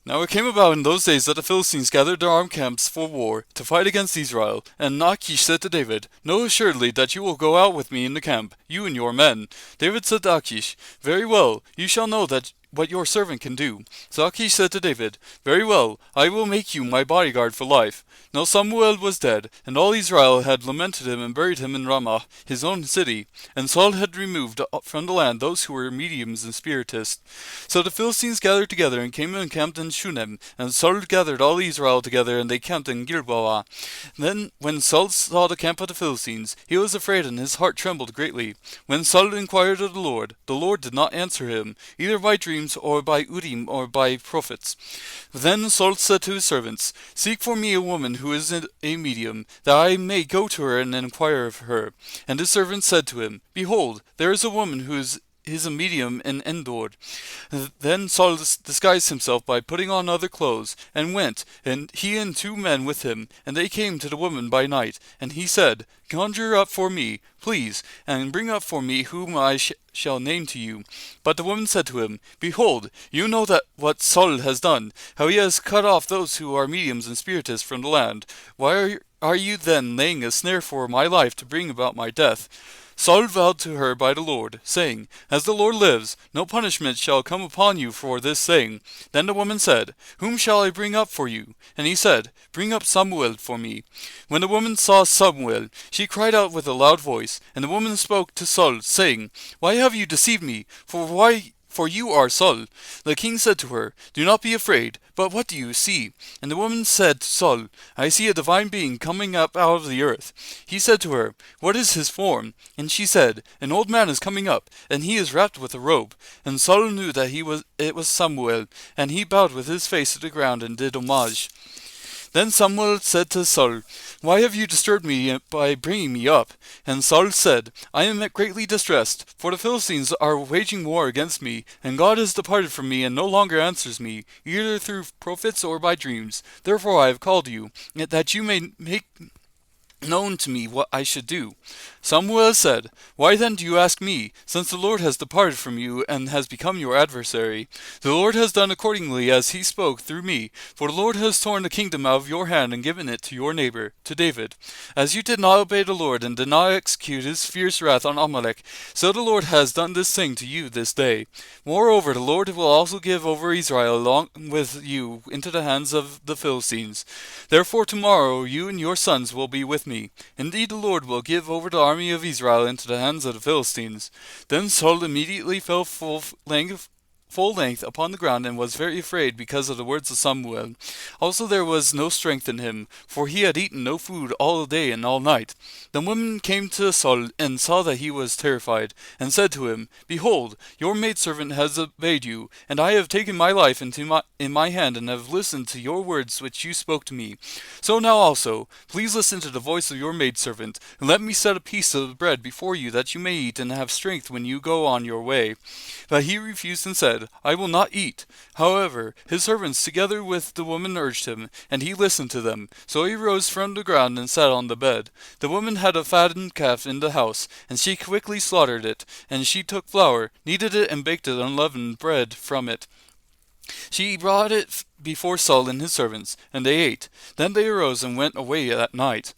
Now it came about in those days that the Philistines gathered their armed camps for war to fight against Israel. And Achish said to David, Know assuredly that you will go out with me in the camp, you and your men. David said to Achish, Very well, you shall know that what your servant can do. So Achish said to David, Very well, I will make you my bodyguard for life. Now Samuel was dead, and all Israel had lamented him and buried him in Ramah, his own city. And Saul had removed from the land those who were mediums and spiritists. So the Philistines gathered together and came and encamped in Shunem. And Saul gathered all Israel together, and they camped in Gilboa. Then when Saul saw the camp of the Philistines, he was afraid, and his heart trembled greatly. When Saul inquired of the Lord did not answer him, either by dreams or by Urim or by prophets. Then Saul said to his servants, Seek for me a woman who is a medium, that I may go to her and inquire of her. And his servants said to him, Behold, there is a woman who is a medium in Endor. Then Saul disguised himself by putting on other clothes, and went, and he and 2 men with him, and they came to the woman by night. And he said, Conjure up for me, please, and bring up for me whom I shall name to you. But the woman said to him, Behold, you know that what Saul has done, how he has cut off those who are mediums and spiritists from the land. Why are you then laying a snare for my life to bring about my death? Saul vowed to her by the Lord, saying, As the Lord lives, no punishment shall come upon you for this thing. Then the woman said, Whom shall I bring up for you? And he said, Bring up Samuel for me. When the woman saw Samuel, she cried out with a loud voice. And the woman spoke to Saul, saying, Why have you deceived me? For you are Saul. The king said to her, Do not be afraid, but what do you see? And the woman said to Saul, I see a divine being coming up out of the earth. He said to her, What is his form? And she said, An old man is coming up, and he is wrapped with a robe. And Saul knew that it was Samuel, and he bowed with his face to the ground and did homage. Then Samuel said to Saul, Why have you disturbed me by bringing me up? And Saul said, I am greatly distressed, for the Philistines are waging war against me, and God has departed from me and no longer answers me, either through prophets or by dreams. Therefore I have called you, that you may make known to me what I should do. Samuel said, Why then do you ask me, since the Lord has departed from you and has become your adversary? The Lord has done accordingly as he spoke through me, for the Lord has torn the kingdom out of your hand and given it to your neighbor, to David. As you did not obey the Lord and did not execute his fierce wrath on Amalek, so the Lord has done this thing to you this day. Moreover, the Lord will also give over Israel along with you into the hands of the Philistines. Therefore tomorrow you and your sons will be with me. Indeed, the Lord will give over the army of Israel into the hands of the Philistines. Then Saul immediately fell full length upon the ground, and was very afraid because of the words of Samuel. Also there was no strength in him, for he had eaten no food all day and all night. The woman came to Saul, and saw that he was terrified, and said to him, Behold, your maidservant has obeyed you, and I have taken my life in my hand, and have listened to your words which you spoke to me. So now also, please listen to the voice of your maidservant, and let me set a piece of bread before you, that you may eat and have strength when you go on your way. But he refused and said, I will not eat. However, his servants together with the woman urged him, and he listened to them. So he rose from the ground and sat on the bed. The woman had a fattened calf in the house, and she quickly slaughtered it. And she took flour, kneaded it, and baked it unleavened bread from it. She brought it before Saul and his servants, and they ate. Then they arose and went away that night.